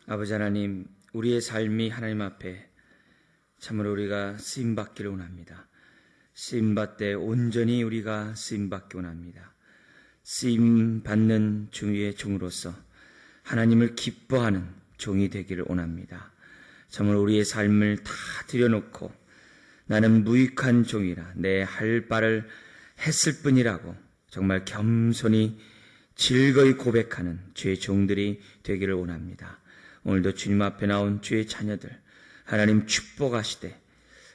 아버지 하나님, 우리의 삶이 하나님 앞에 참으로 우리가 쓰임받기를 원합니다. 쓰임받되 온전히 우리가 쓰임받기 원합니다. 쓰임받는 주의 종으로서 하나님을 기뻐하는 종이 되기를 원합니다. 참으로 우리의 삶을 다 들여놓고 나는 무익한 종이라 내 할 바를 했을 뿐이라고 정말 겸손히 즐거이 고백하는 주의 종들이 되기를 원합니다. 오늘도 주님 앞에 나온 주의 자녀들 하나님 축복하시되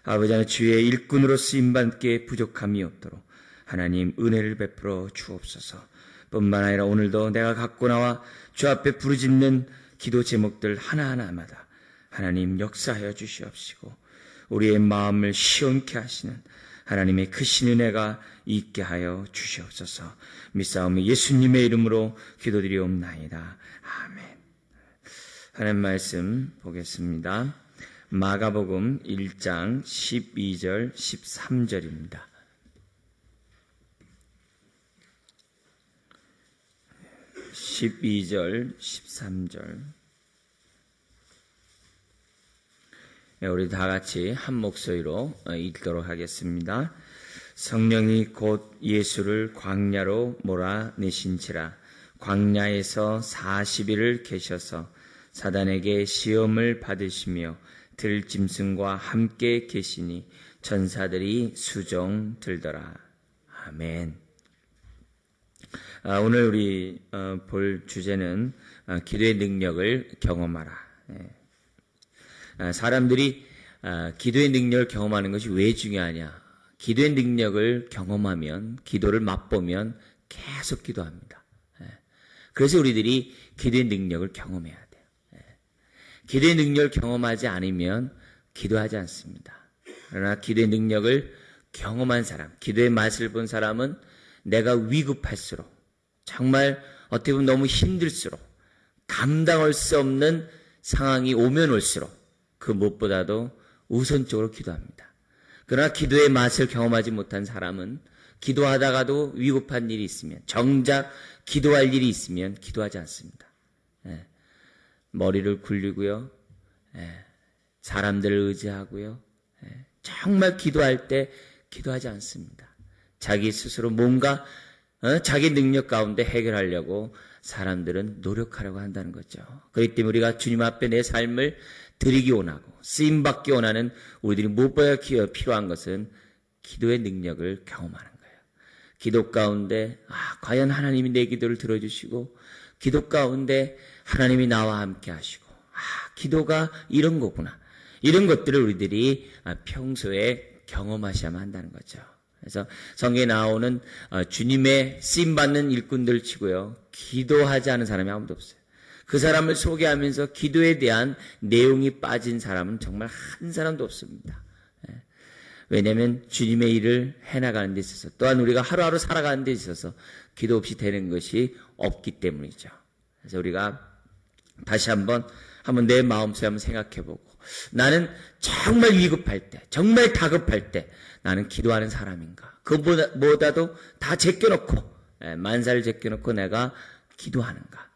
아버지 하나님 주의 일꾼으로 쓰임받기에 부족함이 없도록 하나님 은혜를 베풀어 주옵소서. 뿐만 아니라 오늘도 내가 갖고 나와 주 앞에 부르짖는 기도 제목들 하나하나마다 하나님 역사하여 주시옵시고 우리의 마음을 시원케 하시는 하나님의 크신 은혜가 있게 하여 주시옵소서. 믿사오며 예수님의 이름으로 기도드리옵나이다. 아멘. 하나님 말씀 보겠습니다. 마가복음 1장 12절 13절입니다. 12절 13절 우리 다 같이 한 목소리로 읽도록 하겠습니다. 성령이 곧 예수를 광야로 몰아내신지라 광야에서 40일을 계셔서 사단에게 시험을 받으시며 들짐승과 함께 계시니 천사들이 수종 들더라. 아멘. 오늘 우리 볼 주제는 기도의 능력을 경험하라. 사람들이 기도의 능력을 경험하는 것이 왜 중요하냐? 기도의 능력을 경험하면, 기도를 맛보면 계속 기도합니다. 그래서 우리들이 기도의 능력을 경험해야 돼요. 기도의 능력을 경험하지 않으면 기도하지 않습니다. 그러나 기도의 능력을 경험한 사람, 기도의 맛을 본 사람은 내가 위급할수록, 정말 어떻게 보면 너무 힘들수록, 감당할 수 없는 상황이 오면 올수록 그 무엇보다도 우선적으로 기도합니다. 그러나 기도의 맛을 경험하지 못한 사람은 기도하다가도 위급한 일이 있으면, 정작 기도할 일이 있으면 기도하지 않습니다. 머리를 굴리고요, 사람들을 의지하고요, 정말 기도할 때 기도하지 않습니다. 자기 스스로 뭔가 자기 능력 가운데 해결하려고 사람들은 노력하려고 한다는 거죠. 그렇기 때문에 우리가 주님 앞에 내 삶을 드리기 원하고 쓰임받기 원하는 우리들이 무엇보다 필요한 것은 기도의 능력을 경험하는 거예요. 기도 가운데 과연 하나님이 내 기도를 들어주시고, 기도 가운데 하나님이 나와 함께 하시고, 기도가 이런 거구나, 이런 것들을 우리들이 평소에 경험하셔야만 한다는 거죠. 그래서 성경에 나오는 주님의 쓰임받는 일꾼들 치고요, 기도하지 않은 사람이 아무도 없어요. 그 사람을 소개하면서 기도에 대한 내용이 빠진 사람은 정말 한 사람도 없습니다. 왜냐하면 주님의 일을 해나가는 데 있어서, 또한 우리가 하루하루 살아가는 데 있어서 기도 없이 되는 것이 없기 때문이죠. 그래서 우리가 다시 한번 내 마음속에 한번 생각해보고, 나는 정말 위급할 때, 정말 다급할 때 나는 기도하는 사람인가? 그보다도 다 제껴놓고, 만사를 제껴놓고 내가 기도하는가?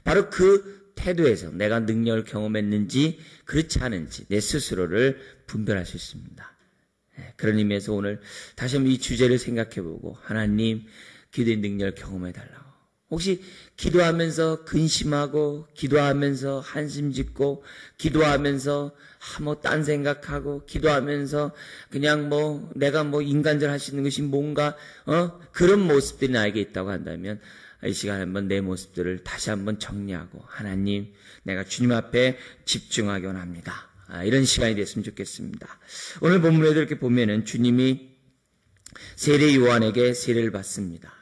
바로 그 태도에서 내가 능력을 경험했는지 그렇지 않은지 내 스스로를 분별할 수 있습니다. 그런 의미에서 오늘 다시 한번 이 주제를 생각해보고, 하나님 기도의 능력을 경험해달라고. 혹시 기도하면서 근심하고, 기도하면서 한심 짓고, 기도하면서 딴 생각하고, 기도하면서 그냥 내가 인간적으로 할 수 있는 것이 뭔가 그런 모습들이 나에게 있다고 한다면, 이 시간에 한번 내 모습들을 다시 한번 정리하고, 하나님 내가 주님 앞에 집중하기 원합니다. 이런 시간이 됐으면 좋겠습니다. 오늘 본문에도 이렇게 보면은 주님이 세례 요한에게 세례를 받습니다.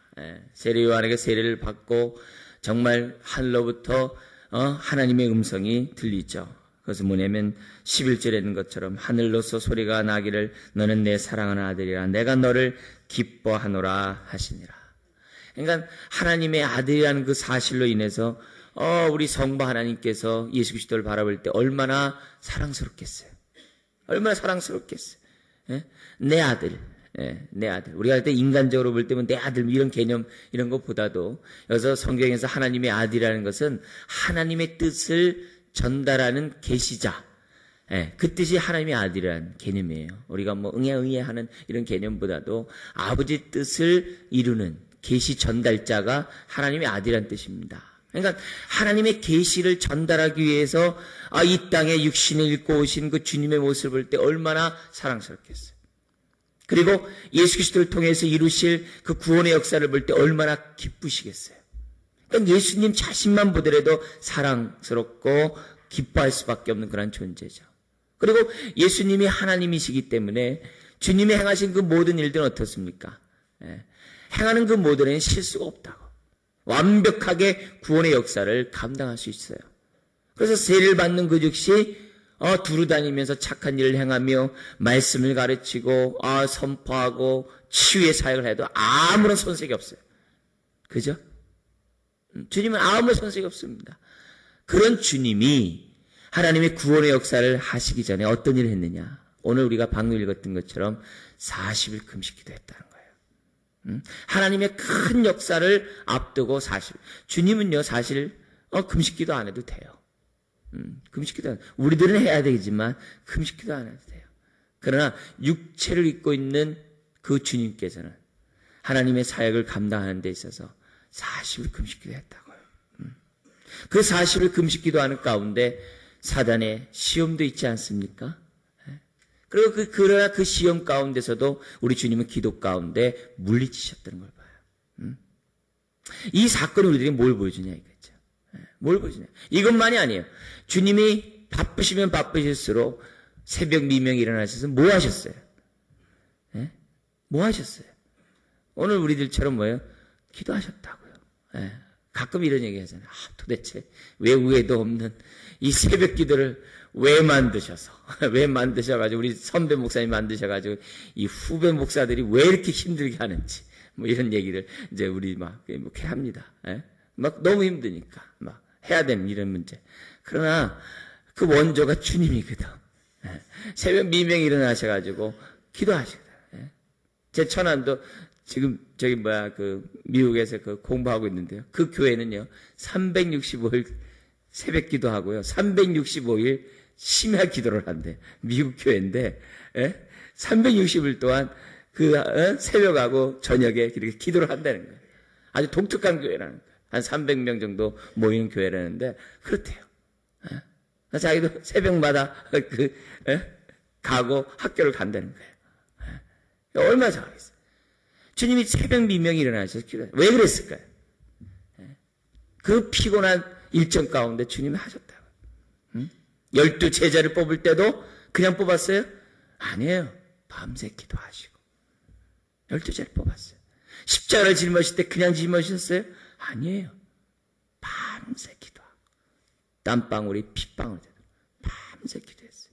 세례 요한에게 세례를 받고 정말 하늘로부터 하나님의 음성이 들리죠. 그것은 뭐냐면 11절에 있는 것처럼 하늘로서 소리가 나기를 너는 내 사랑하는 아들이라 내가 너를 기뻐하노라 하시니라. 그러니까 하나님의 아들이라는 그 사실로 인해서 우리 성부 하나님께서 예수 그리스도를 바라볼 때 얼마나 사랑스럽겠어요. 얼마나 사랑스럽겠어요. 내 아들. 내 아들. 우리가 할 때 인간적으로 볼 때면 내 아들 이런 개념 이런 것보다도 여기서 성경에서 하나님의 아들이라는 것은 하나님의 뜻을 전달하는 계시자. 예, 그 뜻이 하나님의 아들이라는 개념이에요. 우리가 뭐 응애 하는 이런 개념보다도 아버지 뜻을 이루는 계시 전달자가 하나님의 아들이라는 뜻입니다. 그러니까 하나님의 계시를 전달하기 위해서 이 땅에 육신을 입고 오신 그 주님의 모습을 볼 때 얼마나 사랑스럽겠어요. 그리고 예수 그리스도를 통해서 이루실 그 구원의 역사를 볼 때 얼마나 기쁘시겠어요. 그러니까 예수님 자신만 보더라도 사랑스럽고 기뻐할 수밖에 없는 그런 존재죠. 그리고 예수님이 하나님이시기 때문에 주님이 행하신 그 모든 일들은 어떻습니까? 행하는 그 모든 일은 실수가 없다고. 완벽하게 구원의 역사를 감당할 수 있어요. 그래서 세례를 받는 그 즉시 두루 다니면서 착한 일을 행하며 말씀을 가르치고 선포하고 치유의 사역을 해도 아무런 손색이 없어요. 그죠? 주님은 아무런 손색이 없습니다. 그런 주님이 하나님의 구원의 역사를 하시기 전에 어떤 일을 했느냐? 오늘 우리가 방금 읽었던 것처럼 40일 금식 기도했다는 거예요. 하나님의 큰 역사를 앞두고 40일. 주님은요, 사실 금식 기도 안 해도 돼요. 금식 기도 안 해도. 우리들은 해야 되겠지만 금식 기도 안 해도 돼요. 그러나 육체를 입고 있는 그 주님께서는 하나님의 사역을 감당하는 데 있어서 40일 금식 기도했다고요. 그 40일 금식 기도하는 가운데 사단의 시험도 있지 않습니까? 그리고 그러나 그 시험 가운데서도 우리 주님은 기도 가운데 물리치셨다는 걸 봐요. 이 사건이 우리들이 뭘 보여주냐 이거죠. 뭘 보여주냐. 이것만이 아니에요. 주님이 바쁘시면 바쁘실수록 새벽 미명에 일어나셔서 뭐 하셨어요? 뭐 하셨어요? 오늘 우리들처럼 뭐예요? 기도하셨다고요. 가끔 이런 얘기 하잖아요. 도대체 왜 우애도 없는 이 새벽 기도를 왜 만드셔가지고 우리 선배 목사님 만드셔가지고 이 후배 목사들이 왜 이렇게 힘들게 하는지 뭐 이런 얘기를 이제 우리 막 이렇게 합니다. 막 너무 힘드니까 막 해야 되는 이런 문제. 그러나 그 원조가 주님이거든. 새벽 미명에 일어나셔가지고 기도하시거든. 제 처남도 지금 미국에서 공부하고 있는데요. 그 교회는요, 365일 새벽 기도하고요, 365일 심야 기도를 한대. 미국 교회인데, 360일 동안 새벽하고 저녁에 이렇게 기도를 한다는 거예요. 아주 독특한 교회라는 거예요. 한 300명 정도 모이는 교회라는데, 그렇대요. 자기도 새벽마다 가고 학교를 간다는 거예요. 얼마나 잘하겠어요. 주님이 새벽 미명에 일어나셔서 기도해요. 왜 그랬을까요? 그 피곤한 일정 가운데 주님이 하셨다고. 12 제자를 뽑을 때도 그냥 뽑았어요? 아니에요. 밤새 기도하시고. 12제를 뽑았어요. 십자가를 짊어질 때 그냥 짊어지셨어요? 아니에요. 밤새 기도하고. 땀방울이 핏방울 되도록 밤새 기도했어요.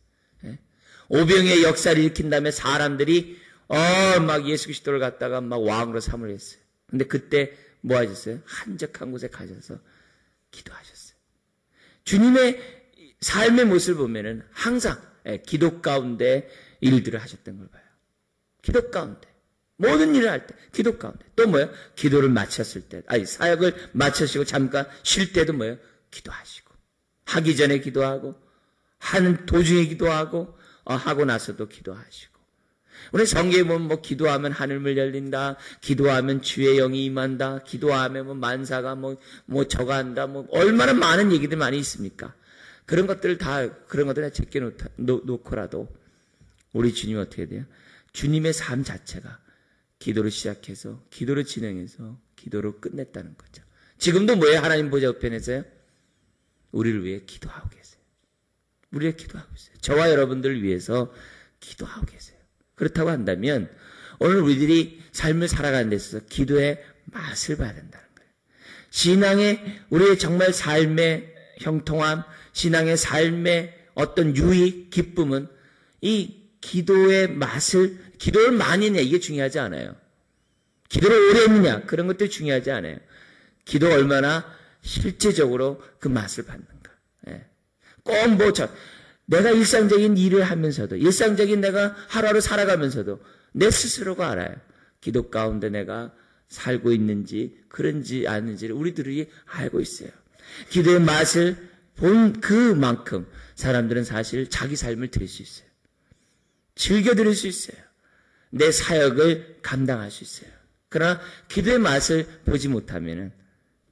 오병이의 역사를 일으킨 다음에 사람들이 막 예수 그리스도를 갖다가 막 왕으로 삼으려 했어요. 근데 그때 뭐 하셨어요? 한적한 곳에 가셔서 기도하셨어요. 주님의 삶의 모습을 보면은 항상 기도 가운데 일들을 하셨던 걸 봐요. 기도 가운데. 모든 일을 할 때, 기도 가운데. 또 뭐예요? 기도를 마쳤을 때, 사역을 마치시고 잠깐 쉴 때도 뭐예요? 기도하시고. 하기 전에 기도하고, 하는 도중에 기도하고, 하고 나서도 기도하시고. 우리 성경에 보면 뭐 기도하면 하늘문 열린다, 기도하면 주의 영이 임한다, 기도하면 뭐 만사가 뭐 저가한다, 뭐 얼마나 많은 얘기들 많이 있습니까? 그런 것들 다 제껴 놓고라도 우리 주님이 어떻게 돼요? 주님의 삶 자체가 기도를 시작해서, 기도를 진행해서, 기도로 끝냈다는 거죠. 지금도 뭐예요? 하나님 보좌 우편에서요? 우리를 위해 기도하고 계세요. 우리를 기도하고 있어요. 저와 여러분들을 위해서 기도하고 계세요. 그렇다고 한다면 오늘 우리들이 삶을 살아가는 데 있어서 기도의 맛을 봐야 된다는 거예요. 신앙의 우리의 정말 삶의 형통함, 신앙의 삶의 어떤 유익, 기쁨은 이 기도의 맛을, 기도를 많이 했냐 이게 중요하지 않아요. 기도를 오래 했느냐 그런 것들이 중요하지 않아요. 기도 얼마나 실제적으로 그 맛을 받는가. 꼭 내가 일상적인 일을 하면서도, 일상적인 내가 하루하루 살아가면서도 내 스스로가 알아요. 기도 가운데 내가 살고 있는지, 그런지 아닌지를 우리들이 알고 있어요. 기도의 맛을 본 그만큼 사람들은 사실 자기 삶을 드릴 수 있어요. 즐겨 드릴 수 있어요. 내 사역을 감당할 수 있어요. 그러나 기도의 맛을 보지 못하면은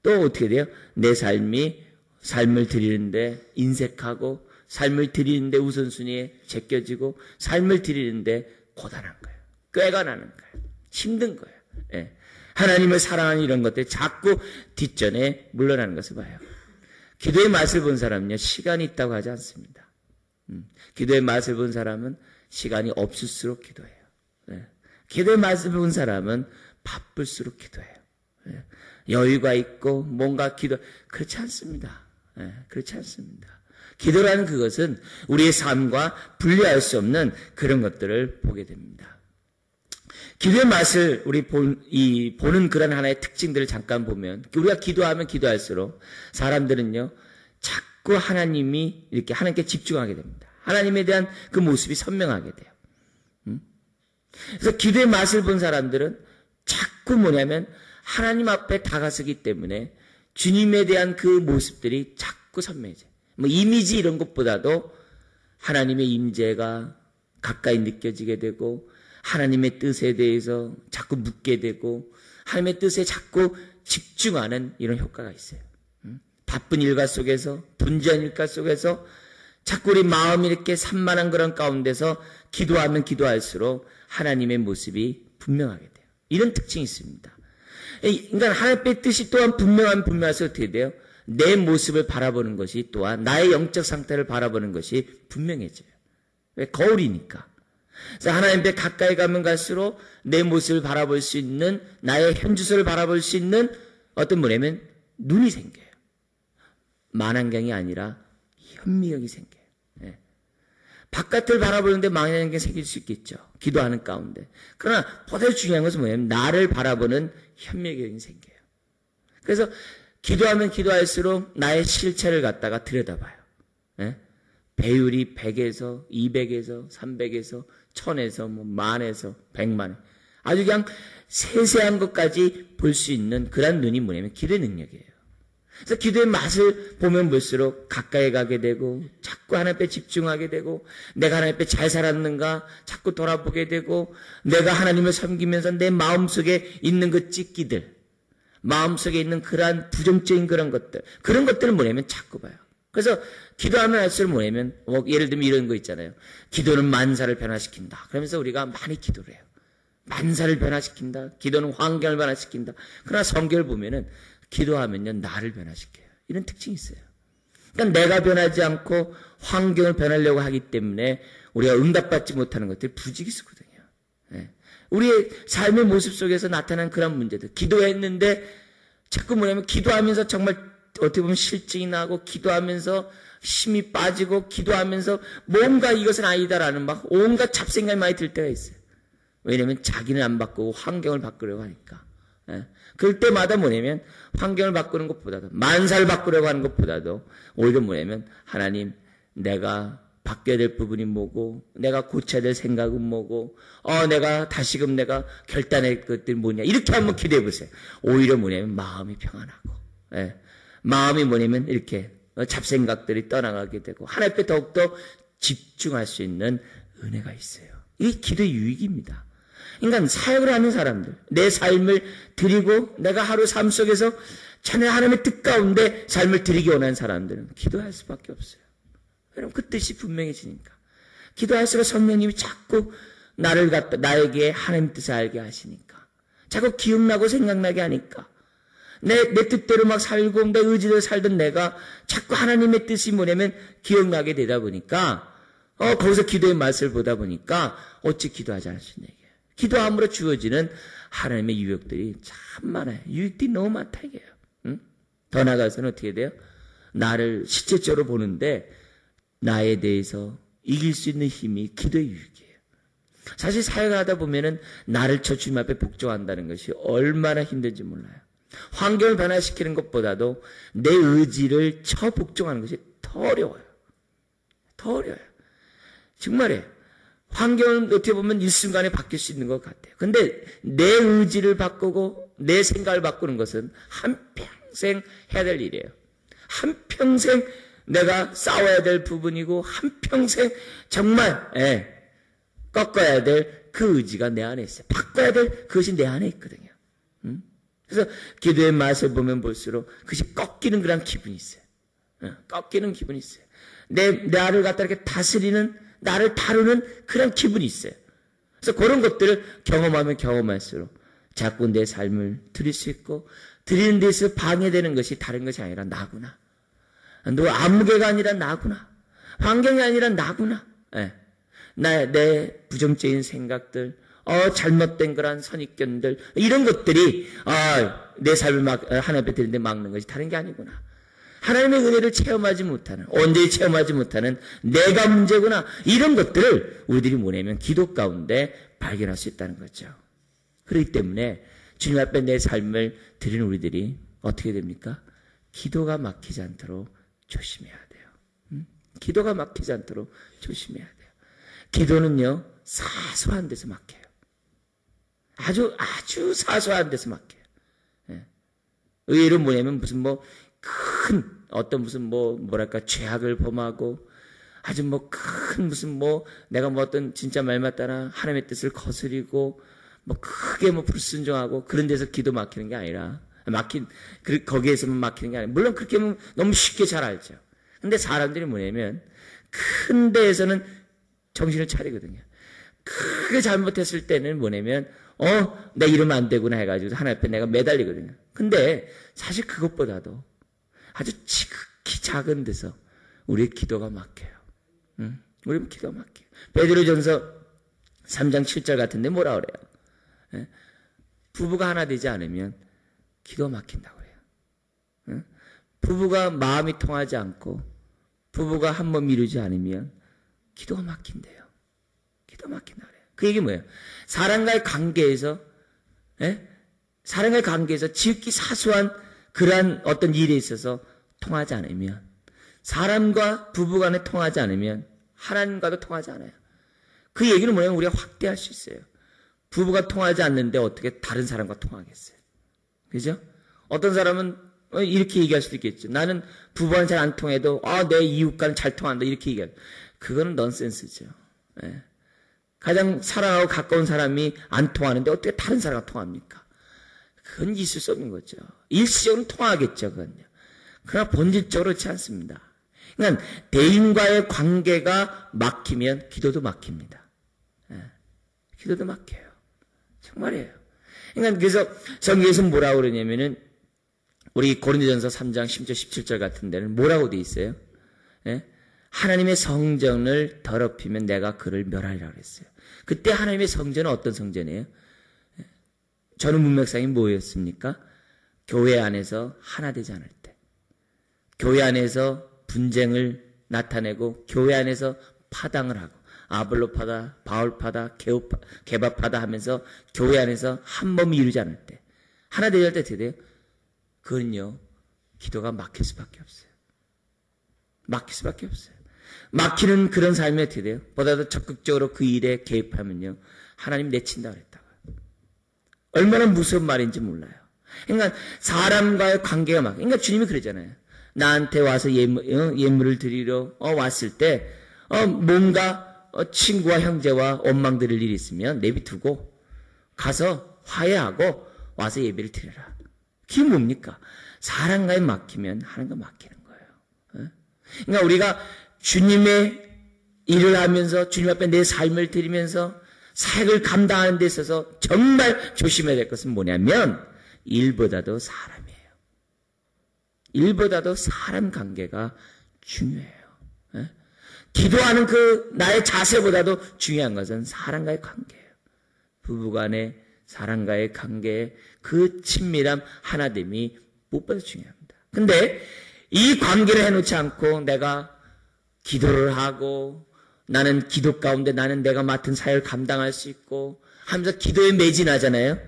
또 어떻게 돼요? 내 삶을 드리는데 인색하고, 삶을 드리는데 우선순위에 제껴지고, 삶을 드리는데 고단한 거예요. 꾀가 나는 거예요. 힘든 거예요. 예. 하나님을 사랑하는 이런 것들이 자꾸 뒷전에 물러나는 것을 봐요. 기도의 맛을 본 사람은요, 시간이 있다고 하지 않습니다. 기도의 맛을 본 사람은 시간이 없을수록 기도해요. 예. 기도의 맛을 본 사람은 바쁠수록 기도해요. 예. 여유가 있고 뭔가 그렇지 않습니다. 예. 그렇지 않습니다. 기도라는 그것은 우리의 삶과 분리할 수 없는 그런 것들을 보게 됩니다. 기도의 맛을 보는 그런 하나의 특징들을 잠깐 보면, 우리가 기도하면 기도할수록 사람들은요, 자꾸 하나님이 이렇게 하나님께 집중하게 됩니다. 하나님에 대한 그 모습이 선명하게 돼요. 그래서 기도의 맛을 본 사람들은 자꾸 뭐냐면 하나님 앞에 다가서기 때문에 주님에 대한 그 모습들이 자꾸 선명해져요. 뭐 이미지 이런 것보다도 하나님의 임재가 가까이 느껴지게 되고, 하나님의 뜻에 대해서 자꾸 묻게 되고, 하나님의 뜻에 자꾸 집중하는 이런 효과가 있어요. 바쁜 일과 속에서, 분주한 일과 속에서 자꾸 우리 마음이 이렇게 산만한 그런 가운데서 기도하면 기도할수록 하나님의 모습이 분명하게 돼요. 이런 특징이 있습니다. 그러니까 하나님의 뜻이 또한 분명해서 어떻게 돼요? 내 모습을 바라보는 것이, 또한 나의 영적 상태를 바라보는 것이 분명해져요. 왜? 거울이니까. 그래서 하나님 앞에 가까이 가면 갈수록 내 모습을 바라볼 수 있는, 나의 현주소를 바라볼 수 있는 어떤 뭐냐면 눈이 생겨요. 만안경이 아니라 현미경이 생겨요. 예. 바깥을 바라보는데 만안경이 생길 수 있겠죠. 기도하는 가운데. 그러나 보다 중요한 것은 뭐냐면 나를 바라보는 현미경이 생겨요. 그래서 기도하면 기도할수록 나의 실체를 갖다가 들여다봐요. 예? 배율이 100에서 200에서 300에서 1000에서 뭐 만에서 100만, 아주 그냥 세세한 것까지 볼 수 있는 그런 눈이 뭐냐면 기도의 능력이에요. 그래서 기도의 맛을 보면 볼수록 가까이 가게 되고, 자꾸 하나님 앞에 집중하게 되고, 내가 하나님 앞에 잘 살았는가 자꾸 돌아보게 되고, 내가 하나님을 섬기면서 내 마음속에 있는 그 찢기들, 마음속에 있는 그러한 부정적인 그런 것들은 뭐냐면 자꾸 봐요. 그래서 기도하면 할수록 뭐냐면, 예를 들면 이런 거 있잖아요. 기도는 만사를 변화시킨다. 그러면서 우리가 많이 기도를 해요. 만사를 변화시킨다. 기도는 환경을 변화시킨다. 그러나 성경을 보면은 기도하면요, 나를 변화시켜요. 이런 특징이 있어요. 그러니까 내가 변하지 않고 환경을 변하려고 하기 때문에 우리가 응답받지 못하는 것들이 부지기수거든요. 예. 우리의 삶의 모습 속에서 나타난 그런 문제들. 기도했는데 자꾸 뭐냐면 기도하면서 정말 어떻게 보면 실증이 나고, 기도하면서 힘이 빠지고, 기도하면서 뭔가 이것은 아니다라는 막 온갖 잡생각이 많이 들 때가 있어요. 왜냐하면 자기는 안 바꾸고 환경을 바꾸려고 하니까. 예. 그럴 때마다 뭐냐면 환경을 바꾸는 것보다도, 만사를 바꾸려고 하는 것보다도 오히려 뭐냐면 하나님, 내가 바뀌어야 될 부분이 뭐고, 내가 고쳐야 될 생각은 뭐고, 내가 다시금 내가 결단할 것들이 뭐냐, 이렇게 한번 기도해 보세요. 오히려 뭐냐면 마음이 평안하고, 예. 마음이 뭐냐면 이렇게 잡생각들이 떠나가게 되고, 하나님 앞에 더욱더 집중할 수 있는 은혜가 있어요. 이게 기도의 유익입니다. 그러니까 사역을 하는 사람들, 내 삶을 드리고 내가 하루 삶 속에서 전혀 하나님의 뜻 가운데 삶을 드리기 원하는 사람들은 기도할 수밖에 없어요. 왜냐하면 그 뜻이 분명해지니까. 기도할수록 성령님이 자꾸 나에게 하나님의 뜻을 알게 하시니까, 자꾸 기억나고 생각나게 하니까, 내 뜻대로 막 살고 내 의지대로 살던 내가 자꾸 하나님의 뜻이 뭐냐면 기억나게 되다 보니까, 거기서 기도의 맛을 보다 보니까 어찌 기도하지 않을 수 있냐. 기도함으로 주어지는 하나님의 유익들이 참 많아요. 유익들이 너무 많다 이게요. 응? 더 나아가서는 어떻게 돼요? 나를 실제적으로 보는데 나에 대해서 이길 수 있는 힘이 기도의 유익이에요. 사실 사역을 하다 보면은 나를 저 주님 앞에 복종한다는 것이 얼마나 힘든지 몰라요. 환경을 변화시키는 것보다도 내 의지를 복종하는 것이 더 어려워요. 더 어려워요. 정말이에요. 환경은 어떻게 보면 일순간에 바뀔 수 있는 것 같아요. 근데 내 의지를 바꾸고 내 생각을 바꾸는 것은 한평생 해야 될 일이에요. 한평생 내가 싸워야 될 부분이고 한평생 정말 꺾어야 될 그 의지가 내 안에 있어요. 바꿔야 될 그것이 내 안에 있거든요. 그래서 기도의 맛을 보면 볼수록 그것이 꺾이는 그런 기분이 있어요. 꺾이는 기분이 있어요. 나를 갖다 이렇게 다스리는, 나를 다루는 그런 기분이 있어요. 그래서 그런 것들을 경험하면 경험할수록 자꾸 내 삶을 드릴 수 있고, 드리는 데 있어서 방해되는 것이 다른 것이 아니라 나구나. 너 아무개가 아니라 나구나. 환경이 아니라 나구나. 내 부정적인 생각들, 잘못된 그런 선입견들, 이런 것들이, 내 삶을 하나님 앞에 드리는데 막는 것이 다른 게 아니구나. 하나님의 은혜를 체험하지 못하는, 온전히 체험하지 못하는 내가 문제구나. 이런 것들을 우리들이 뭐냐면 기도 가운데 발견할 수 있다는 거죠. 그렇기 때문에 주님 앞에 내 삶을 드리는 우리들이 어떻게 됩니까? 기도가 막히지 않도록 조심해야 돼요. 기도가 막히지 않도록 조심해야 돼요. 기도는요, 사소한 데서 막혀요. 아주 사소한 데서 막혀요. 의외로 뭐냐면 무슨 뭐랄까, 죄악을 범하고, 아주 큰 내가 어떤 진짜 말 맞다나 하나님의 뜻을 거스리고, 크게 불순종하고, 그런 데서 기도 막히는 게 아니라, 거기에서만 막히는 게 아니라, 물론 그렇게 하면 너무 쉽게 잘 알죠. 근데 사람들이 뭐냐면, 큰 데에서는 정신을 차리거든요. 크게 잘못했을 때는 뭐냐면, 내 이러면 안 되구나 해가지고 하나님 앞에 내가 매달리거든요. 근데 사실 그것보다도 아주 지극히 작은 데서 우리의 기도가 막혀요. 우리 기도가 막혀요. 베드로전서 3장 7절 같은데 뭐라 그래요? 부부가 하나 되지 않으면 기도가 막힌다고 그래요. 부부가 마음이 통하지 않고 부부가 한 번 이루지 않으면 기도가 막힌대요. 기도가 막힌다 그래요. 그 얘기 뭐예요? 사람과의 관계에서 지극히 사소한 그러한 어떤 일에 있어서 통하지 않으면, 사람과 부부간에 통하지 않으면 하나님과도 통하지 않아요. 그 얘기는 뭐냐면 우리가 확대할 수 있어요. 부부가 통하지 않는데 어떻게 다른 사람과 통하겠어요? 그죠? 어떤 사람은 이렇게 얘기할 수도 있겠죠. 나는 부부와는 잘 안 통해도 내 이웃과는 잘 통한다, 이렇게 얘기해요. 그거는 넌센스죠. 가장 사랑하고 가까운 사람이 안 통하는데 어떻게 다른 사람과 통합니까? 그건 있을 수 없는 거죠. 일시적으로 통하겠죠, 그건요. 그러나 본질적으로 그렇지 않습니다. 그러니까 대인과의 관계가 막히면 기도도 막힙니다. 기도도 막혀요. 정말이에요. 그러니까 그래서 성경에서 뭐라고 그러냐면은 우리 고린도전서 3장 10절 17절 같은 데는 뭐라고 돼 있어요? 하나님의 성전을 더럽히면 내가 그를 멸하리라고 그랬어요. 그때 하나님의 성전은 어떤 성전이에요? 저는 문맥상이 뭐였습니까? 교회 안에서 하나 되지 않을 때, 교회 안에서 분쟁을 나타내고 교회 안에서 파당을 하고 아볼로파다, 바울파다, 개바파다 하면서 교회 안에서 한 몸이 이루지 않을 때, 하나 되지 않을 때 어떻게 돼요? 그건요, 기도가 막힐 수밖에 없어요. 막힐 수밖에 없어요. 막히는 그런 삶이 어떻게 돼요? 보다도 적극적으로 그 일에 개입하면요, 하나님 내친다 그랬다고요. 얼마나 무서운 말인지 몰라요. 그러니까 사람과의 관계가 그러니까 주님이 그러잖아요. 나한테 와서 예물을 드리러 왔을 때 뭔가 친구와 형제와 원망 드릴 일이 있으면 내비두고 가서 화해하고 와서 예배를 드려라. 그게 뭡니까? 사람과에 막히면 하나님과 막히는 거예요. 그러니까 우리가 주님의 일을 하면서 주님 앞에 내 삶을 드리면서 사역을 감당하는 데 있어서 정말 조심해야 될 것은 뭐냐면 일보다도 사람이에요. 일보다도 사람 관계가 중요해요. 기도하는 그 나의 자세보다도 중요한 것은 사람과의 관계예요. 부부간의 사람과의 관계의 그 친밀함 하나됨이 무엇보다 중요합니다. 근데 이 관계를 해놓지 않고 내가 기도를 하고 나는 기도 가운데 나는 내가 맡은 사역을 감당할 수 있고 하면서 기도에 매진하잖아요.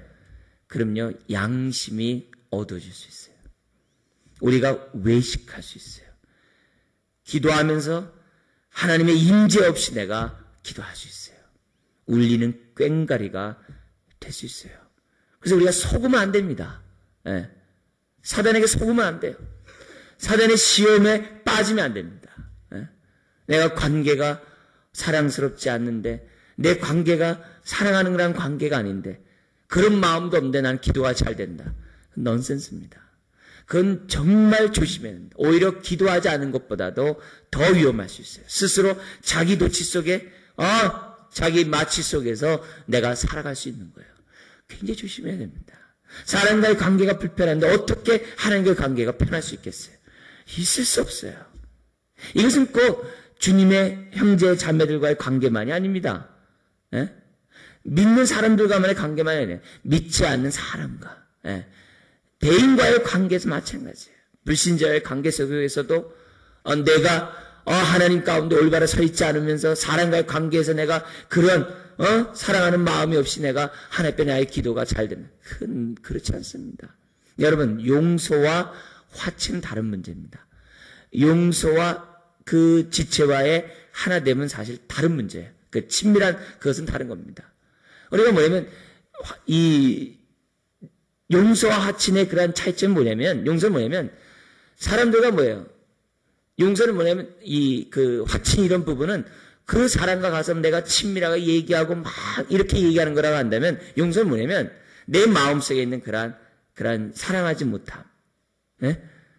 그럼요, 양심이 어두워질 수 있어요. 우리가 외식할 수 있어요. 기도하면서 하나님의 임재 없이 내가 기도할 수 있어요. 울리는 꽹과리가 될 수 있어요. 그래서 우리가 속으면 안 됩니다. 사단에게 속으면 안 돼요. 사단의 시험에 빠지면 안 됩니다. 내가 관계가 사랑스럽지 않는데, 내 관계가 사랑하는 거란 관계가 아닌데, 그런 마음도 없는데 난 기도가 잘 된다. 넌센스입니다. 그건 정말 조심해야 됩니다. 오히려 기도하지 않은 것보다도 더 위험할 수 있어요. 스스로 자기 도취 속에, 자기 마취 속에서 내가 살아갈 수 있는 거예요. 굉장히 조심해야 됩니다. 사람과의 관계가 불편한데 어떻게 하나님과의 관계가 편할 수 있겠어요? 있을 수 없어요. 이것은 꼭 주님의 형제 자매들과의 관계만이 아닙니다. 믿는 사람들과만의 관계만이 아니에요. 믿지 않는 사람과, 대인과의 관계에서 마찬가지예요. 불신자의 관계 속에서도 내가 하나님 가운데 올바로 서 있지 않으면서 사람과의 관계에서 내가 그런 사랑하는 마음이 없이 내가 하나님 앞에 나의 기도가 잘 되는, 그렇지 않습니다. 여러분, 용서와 화치는 다른 문제입니다. 용서와 그 지체와의 하나 되면 사실 다른 문제예요. 그 친밀한 그것은 다른 겁니다. 우리가 뭐냐면 이 용서와 화친의 그러한 차이점은 뭐냐면, 용서는 뭐냐면 사람들과 뭐예요? 용서는 뭐냐면 그 화친 이런 부분은 그 사람과 가서 내가 친밀하게 얘기하고 막 이렇게 얘기하는 거라고 한다면, 용서는 뭐냐면 내 마음속에 있는 그러한 사랑하지 못함,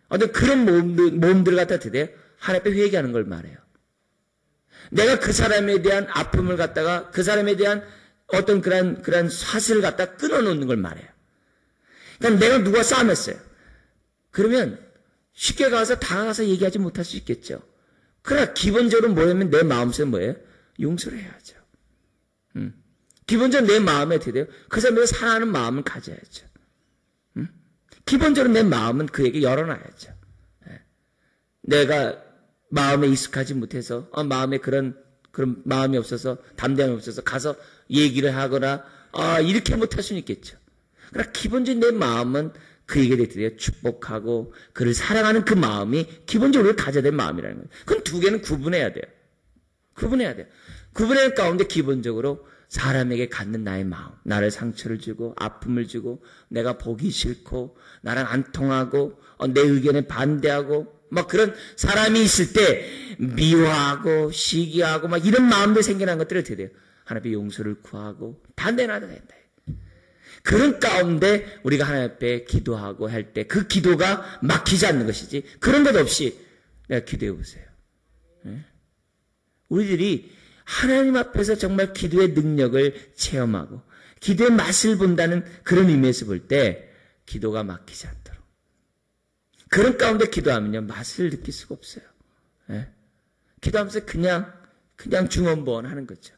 어떤 그런 모험들을 갖다 대대요. 하나님 앞에 회개하는 걸 말해요. 내가 그 사람에 대한 아픔을 갖다가 그 사람에 대한 어떤 그런 사슬을 갖다 끊어놓는 걸 말해요. 그러니까 내가 누가 싸움했어요. 그러면 쉽게 가서 다가가서 얘기하지 못할 수 있겠죠. 그러나 기본적으로 뭐냐면 내 마음속에 뭐예요? 용서를 해야죠. 기본적으로 내 마음에 대해요. 그 사람을 사랑하는 마음을 가져야죠. 기본적으로 내 마음은 그에게 열어놔야죠. 내가 마음에 익숙하지 못해서, 마음에 그런 마음이 없어서, 담대함이 없어서 가서 얘기를 하거나, 이렇게 못할 수는 있겠죠. 그러나 기본적인 내 마음은 그에게 대해 축복하고 그를 사랑하는 그 마음이 기본적으로 가져야 될 마음이라는 거예요. 그럼 두 개는 구분해야 돼요. 구분해야 할 가운데 기본적으로 사람에게 갖는 나의 마음, 나를 상처를 주고 아픔을 주고 내가 보기 싫고 나랑 안 통하고 내 의견에 반대하고 막 그런 사람이 있을 때 미워하고 시기하고 막 이런 마음들 생겨난 것들을 어떻게 돼요? 하나님 앞에 용서를 구하고 다 내놔야 된다. 그런 가운데 우리가 하나님 앞에 기도하고 할 때 그 기도가 막히지 않는 것이지, 그런 것 없이 내가 기도해 보세요. 우리들이 하나님 앞에서 정말 기도의 능력을 체험하고 기도의 맛을 본다는 그런 의미에서 볼 때 기도가 막히지 않도록, 그런 가운데 기도하면요 맛을 느낄 수가 없어요. 기도하면서 그냥 중언부언 하는 거죠.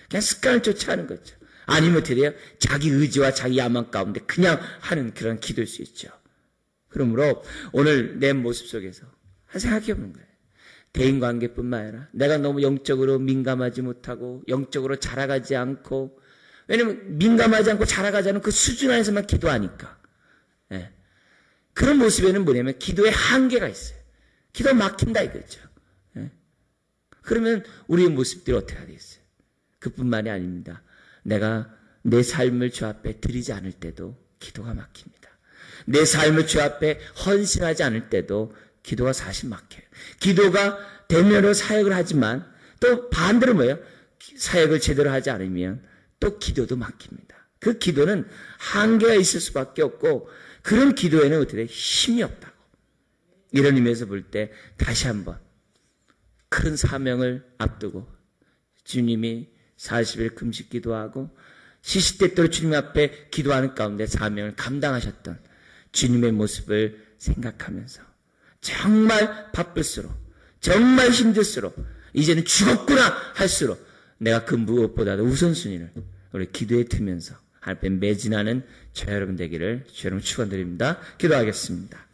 그냥 습관을 쫓아하는 거죠. 아니면 어떻게 돼요? 자기 의지와 자기 야망 가운데 그냥 하는 그런 기도일 수 있죠. 그러므로 오늘 내 모습 속에서 생각해 보는 거예요. 대인관계뿐만 아니라 내가 너무 영적으로 민감하지 못하고 영적으로 자라가지 않고, 왜냐면 민감하지 않고 자라가지 않은 그 수준 안에서만 기도하니까, 그런 모습에는 뭐냐면 기도에 한계가 있어요. 기도가 막힌다 이거죠. 그러면 우리의 모습들이 어떻게 되겠어요? 그뿐만이 아닙니다. 내가 내 삶을 주 앞에 드리지 않을 때도 기도가 막힙니다. 내 삶을 주 앞에 헌신하지 않을 때도 기도가 사실 막혀요. 기도가 대면으로 사역을 하지만 또 반대로 뭐예요? 사역을 제대로 하지 않으면 또 기도도 막힙니다. 그 기도는 한계가 있을 수밖에 없고, 그런 기도에는 어떻게 힘이 없다고. 이런 의미에서 볼 때 다시 한번 큰 사명을 앞두고 주님이 40일 금식 기도하고 시시때때로 주님 앞에 기도하는 가운데 사명을 감당하셨던 주님의 모습을 생각하면서 정말 바쁠수록, 정말 힘들수록, 이제는 죽었구나 할수록 내가 그 무엇보다도 우선순위를 우리 기도에 두면서 하나님 앞에 매진하는 저 여러분 되기를 주 여러분 축원드립니다. 기도하겠습니다.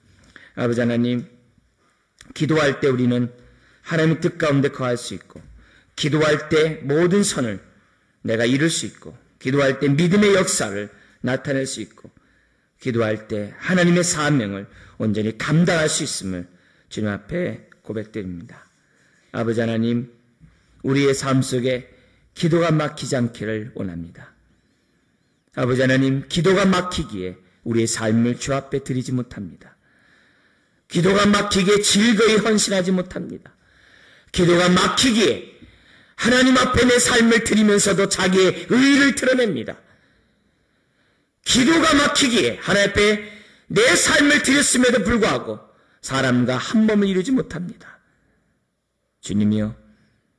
아버지 하나님, 기도할 때 우리는 하나님의 뜻 가운데 거할 수 있고, 기도할 때 모든 선을 내가 이룰 수 있고, 기도할 때 믿음의 역사를 나타낼 수 있고, 기도할 때 하나님의 사명을 온전히 감당할 수 있음을 주님 앞에 고백드립니다. 아버지 하나님, 우리의 삶 속에 기도가 막히지 않기를 원합니다. 아버지 하나님, 기도가 막히기에 우리의 삶을 주 앞에 드리지 못합니다. 기도가 막히기에 즐거이 헌신하지 못합니다. 기도가 막히기에 하나님 앞에 내 삶을 드리면서도 자기의 의의를 드러냅니다. 기도가 막히기에 하나님 앞에 내 삶을 드렸음에도 불구하고 사람과 한 몸을 이루지 못합니다. 주님이여,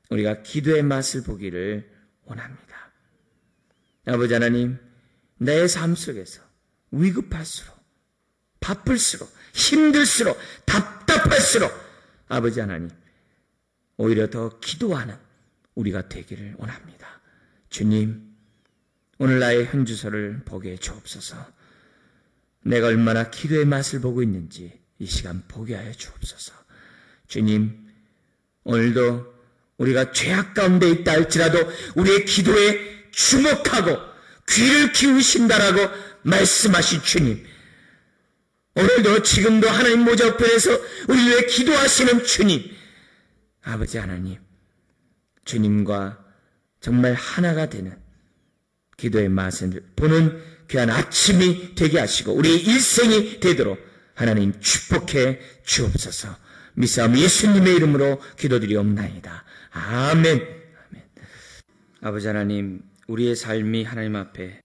우리가 기도의 맛을 보기를 원합니다. 아버지 하나님, 내 삶 속에서 위급할수록, 바쁠수록, 힘들수록, 답답할수록 아버지 하나님, 오히려 더 기도하는 우리가 되기를 원합니다. 주님, 오늘 나의 현주소를 보게 해 주옵소서. 내가 얼마나 기도의 맛을 보고 있는지 이 시간 보게 하여 주옵소서. 주님, 오늘도 우리가 죄악 가운데 있다 할지라도 우리의 기도에 주목하고 귀를 기우신다라고 말씀하신 주님, 오늘도 지금도 하나님 모자 우편에서 우리 위해 기도하시는 주님, 아버지 하나님, 주님과 정말 하나가 되는 기도의 맛을 보는 귀한 아침이 되게 하시고 우리의 일생이 되도록 하나님 축복해 주옵소서. 미사함 예수님의 이름으로 기도드리옵나이다. 아멘. 아멘. 아버지 하나님, 우리의 삶이 하나님 앞에